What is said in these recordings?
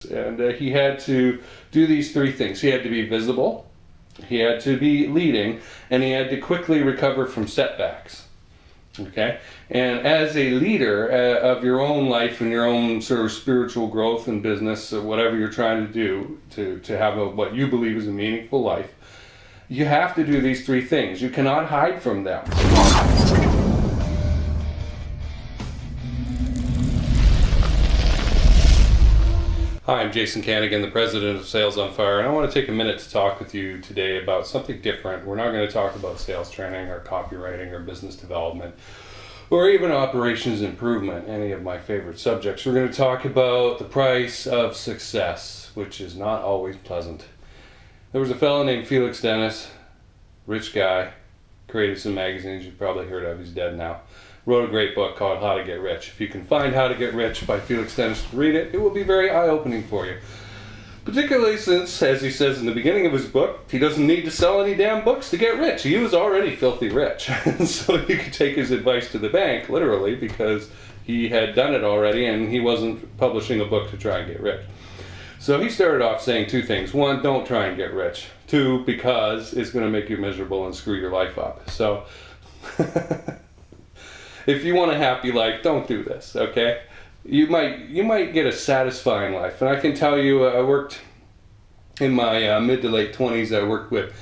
And he had to do these three things. He had to be visible, he had to be leading, and he had to quickly recover from setbacks. Okay? And as a leader of your own life and your own sort of spiritual growth and business, or whatever you're trying to do to have what you believe is a meaningful life, you have to do these three things. You cannot hide from them. Hi, I'm Jason Kanigan, the president of Sales on Fire, and I want to take a minute to talk with you today about something different. We're not going to talk about sales training or copywriting or business development or even operations improvement, any of my favorite subjects. We're going to talk about the price of success, which is not always pleasant. There was a fellow named Felix Dennis, rich guy, created some magazines you've probably heard of, he's dead now. Wrote a great book called How to Get Rich. If you can find How to Get Rich by Felix Dennis to read it, it will be very eye-opening for you. Particularly since, as he says in the beginning of his book, he doesn't need to sell any damn books to get rich. He was already filthy rich. So you could take his advice to the bank, literally, because he had done it already and he wasn't publishing a book to try and get rich. So he started off saying two things. One, don't try and get rich. Two, because it's going to make you miserable and screw your life up. So if you want a happy life, don't do this, okay? You might get a satisfying life. And I can tell you, I worked in my mid to late 20s, I worked with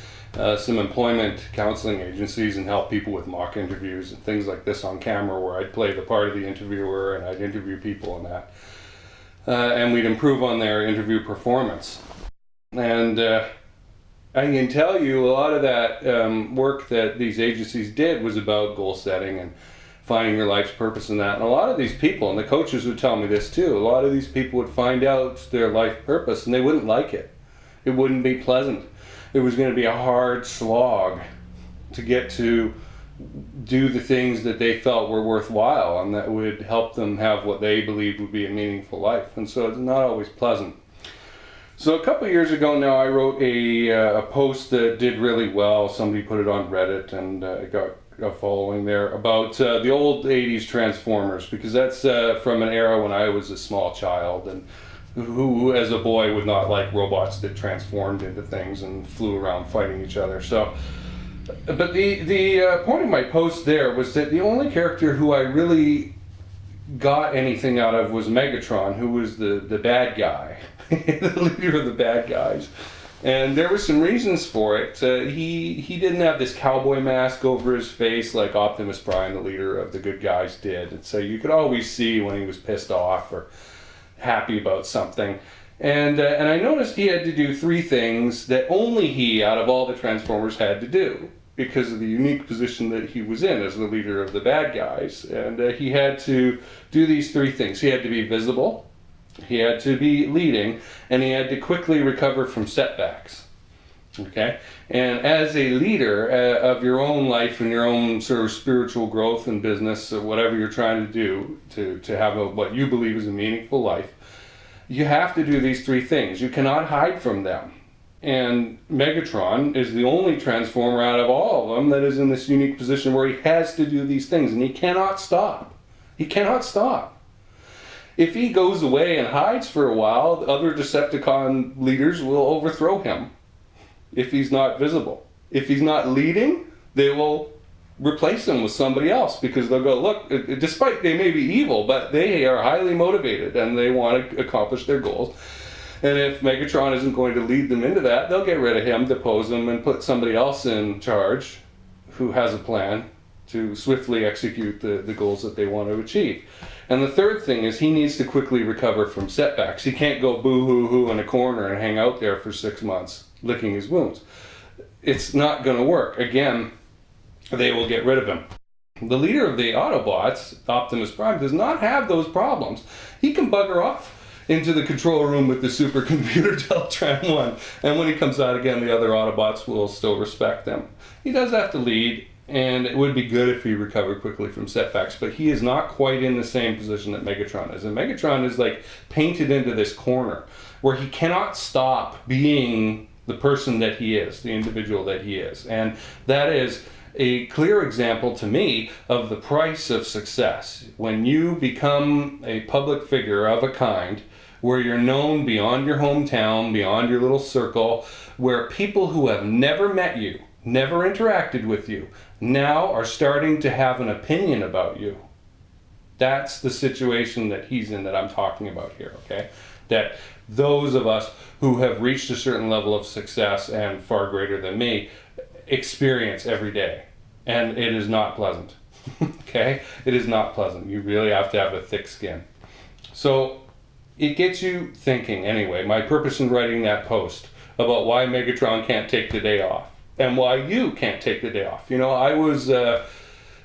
some employment counseling agencies and helped people with mock interviews and things like this on camera, where I'd play the part of the interviewer and I'd interview people and that. And we'd improve on their interview performance. And I can tell you a lot of that work that these agencies did was about goal setting and finding your life's purpose in that. And a lot of these people, and the coaches would tell me this too, a lot of these people would find out their life purpose and they wouldn't like it. It wouldn't be pleasant. It was going to be a hard slog to get to do the things that they felt were worthwhile and that would help them have what they believed would be a meaningful life. And so it's not always pleasant. So a couple of years ago now, I wrote a post that did really well. Somebody put it on Reddit and it got a following there about the old 80s Transformers, because that's from an era when I was a small child and who as a boy would not like robots that transformed into things and flew around fighting each other. So, but the point of my post there was that the only character who I really got anything out of was Megatron, who was the bad guy, the leader of the bad guys. And there were some reasons for it. He didn't have this cowboy mask over his face like Optimus Prime, the leader of the good guys, did. And so you could always see when he was pissed off or happy about something. And I noticed he had to do three things that only he, out of all the Transformers, had to do, because of the unique position that he was in as the leader of the bad guys. And he had to do these three things. He had to be visible, he had to be leading, and he had to quickly recover from setbacks. Okay? And as a leader of your own life and your own sort of spiritual growth and business, or whatever you're trying to do to have what you believe is a meaningful life, you have to do these three things. You cannot hide from them. And Megatron is the only Transformer out of all of them that is in this unique position where he has to do these things, and he cannot stop. He cannot stop. If he goes away and hides for a while, the other Decepticon leaders will overthrow him if he's not visible. If he's not leading, they will replace him with somebody else, because they'll go, look, despite they may be evil, but they are highly motivated and they want to accomplish their goals. And if Megatron isn't going to lead them into that, they'll get rid of him, depose him, and put somebody else in charge who has a plan to swiftly execute the goals that they want to achieve. And the third thing is he needs to quickly recover from setbacks. He can't go boo-hoo-hoo in a corner and hang out there for 6 months licking his wounds. It's not going to work. Again, they will get rid of him. The leader of the Autobots, Optimus Prime, does not have those problems. He can bugger off into the control room with the supercomputer Deltran 1, and when he comes out again, the other Autobots will still respect them. He does have to lead, and it would be good if he recovered quickly from setbacks, but he is not quite in the same position that Megatron is. And Megatron is like painted into this corner where he cannot stop being the person that he is, the individual that he is. And that is a clear example to me of the price of success. When you become a public figure of a kind where you're known beyond your hometown, beyond your little circle, where people who have never met you, never interacted with you, now are starting to have an opinion about you. That's the situation that he's in, that I'm talking about here, okay? That those of us who have reached a certain level of success, and far greater than me, experience every day. And it is not pleasant, okay? It is not pleasant. You really have to have a thick skin. So it gets you thinking anyway. My purpose in writing that post about why Megatron can't take the day off, and why you can't take the day off. You know, I was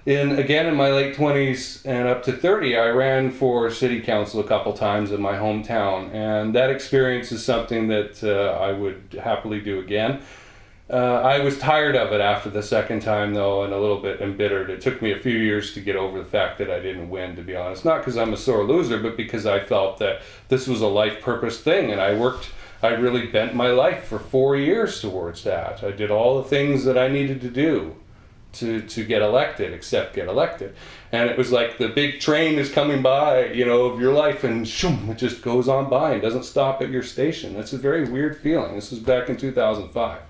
in my late 20s and up to 30, I ran for city council a couple times in my hometown, and that experience is something that I would happily do again. I was tired of it after the second time, though, and a little bit embittered. It took me a few years to get over the fact that I didn't win, to be honest. Not because I'm a sore loser, but because I felt that this was a life purpose thing, and I really bent my life for 4 years towards that. I did all the things that I needed to do to get elected, except get elected. And it was like the big train is coming by, you know, of your life, and shoom, it just goes on by and doesn't stop at your station. It's a very weird feeling. This was back in 2005.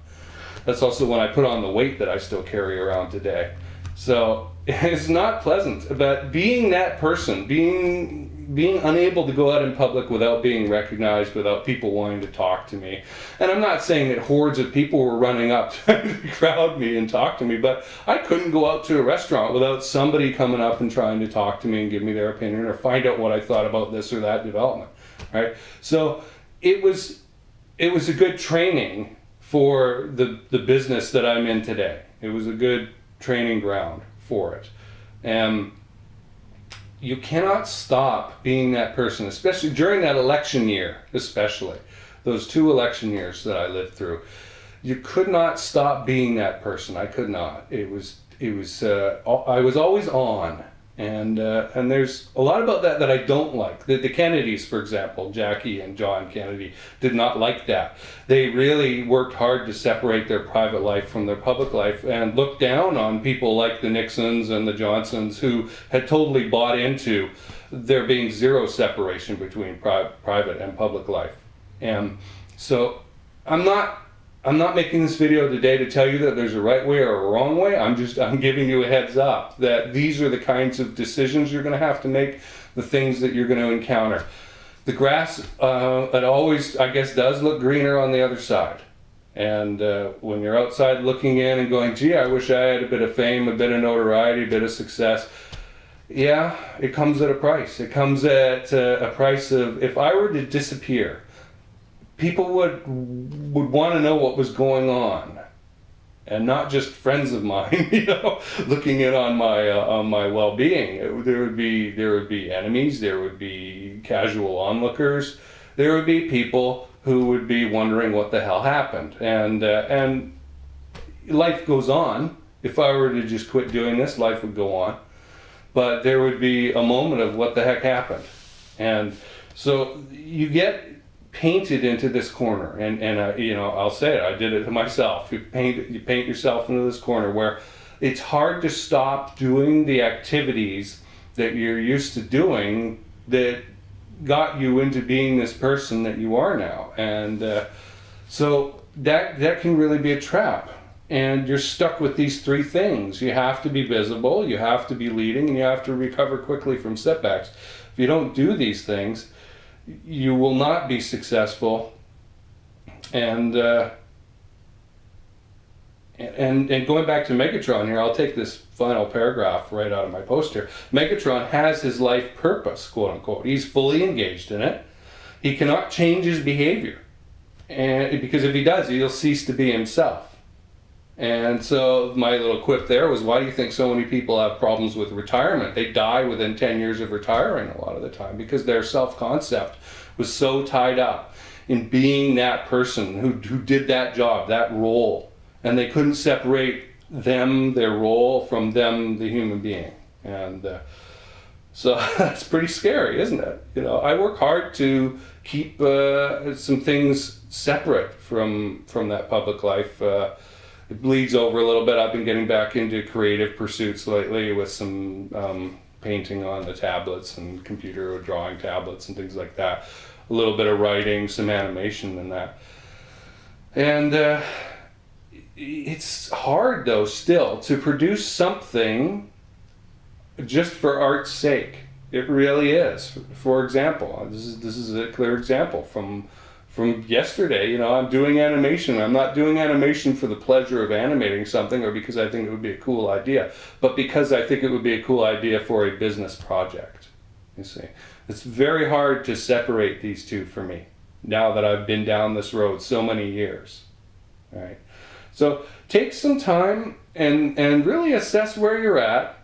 That's also when I put on the weight that I still carry around today. So it's not pleasant, but being that person, being unable to go out in public without being recognized, without people wanting to talk to me. And I'm not saying that hordes of people were running up to crowd me and talk to me, but I couldn't go out to a restaurant without somebody coming up and trying to talk to me and give me their opinion or find out what I thought about this or that development, right? So it was a good training for the business that I'm in today. It was a good training ground for it. And you cannot stop being that person, especially during that election year, especially those 2 election years that I lived through. You could not stop being that person. I could not. I was always on. And there's a lot about that I don't like. The Kennedys, for example, Jackie and John Kennedy, did not like that. They really worked hard to separate their private life from their public life and looked down on people like the Nixons and the Johnsons, who had totally bought into there being zero separation between private and public life. And so I'm not making this video today to tell you that there's a right way or a wrong way. I'm giving you a heads up that these are the kinds of decisions you're going to have to make, the things that you're going to encounter. The grass, it always, I guess, does look greener on the other side. And when you're outside looking in and going, gee, I wish I had a bit of fame, a bit of notoriety, a bit of success. Yeah, it comes at a price. It comes at a price of, if I were to disappear, people would want to know what was going on, and not just friends of mine, you know, looking in on my well-being. There would be enemies. There would be casual onlookers. There would be people who would be wondering what the hell happened. And life goes on. If I were to just quit doing this, life would go on. But there would be a moment of what the heck happened, and so you get painted into this corner, and you know, I'll say it, I did it to myself. You paint yourself into this corner where it's hard to stop doing the activities that you're used to doing that got you into being this person that you are now. And so that can really be a trap, and you're stuck with these 3 things. You have to be visible, you have to be leading, and you have to recover quickly from setbacks. If you don't do these things, you will not be successful. And going back to Megatron here, I'll take this final paragraph right out of my post here. Megatron has his life purpose, quote unquote. He's fully engaged in it. He cannot change his behavior, and because if he does, he'll cease to be himself. And so my little quip there was, why do you think so many people have problems with retirement? They die within 10 years of retiring a lot of the time, because their self-concept was so tied up in being that person who did that job, that role, and they couldn't separate them, their role, from them, the human being. And so that's pretty scary, isn't it? You know, I work hard to keep some things separate from that public life. It bleeds over a little bit. I've been getting back into creative pursuits lately with some painting on the tablets and computer drawing tablets and things like that. a little bit of writing, some animation and that. And it's hard though still to produce something just for art's sake. It really is. For example, this is a clear example from yesterday. You know, I'm doing animation. I'm not doing animation for the pleasure of animating something or because I think it would be a cool idea, but because I think it would be a cool idea for a business project. You see, it's very hard to separate these two for me now that I've been down this road so many years. All right. So take some time and really assess where you're at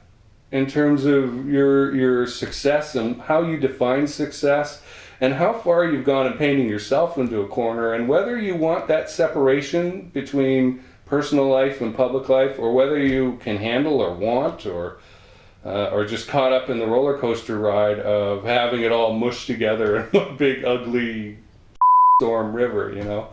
in terms of your success and how you define success and how far you've gone in painting yourself into a corner, and whether you want that separation between personal life and public life, or whether you can handle or want or just caught up in the roller coaster ride of having it all mushed together in one big ugly storm river, you know.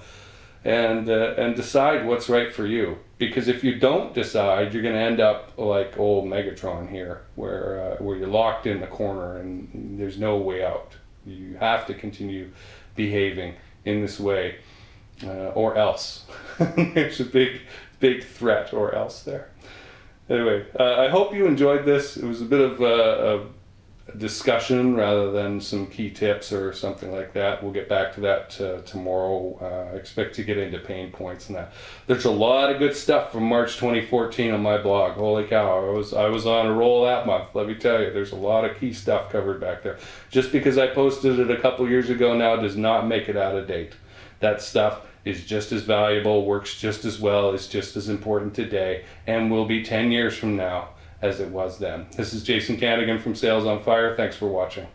And decide what's right for you. Because if you don't decide, you're going to end up like old Megatron here, where you're locked in the corner and there's no way out. You have to continue behaving in this way, or else. There's a big threat, or else there. Anyway, I hope you enjoyed this. It was a bit of a discussion rather than some key tips or something like that. We'll get back to that tomorrow. I expect to get into pain points and that. There's a lot of good stuff from March 2014 on my blog. Holy cow, I was on a roll that month. Let me tell you, there's a lot of key stuff covered back there. Just because I posted it a couple years ago now does not make it out of date. That stuff is just as valuable, works just as well, is just as important today, and will be 10 years from now as it was then. This is Jason Kanigan from Sales on Fire. Thanks for watching.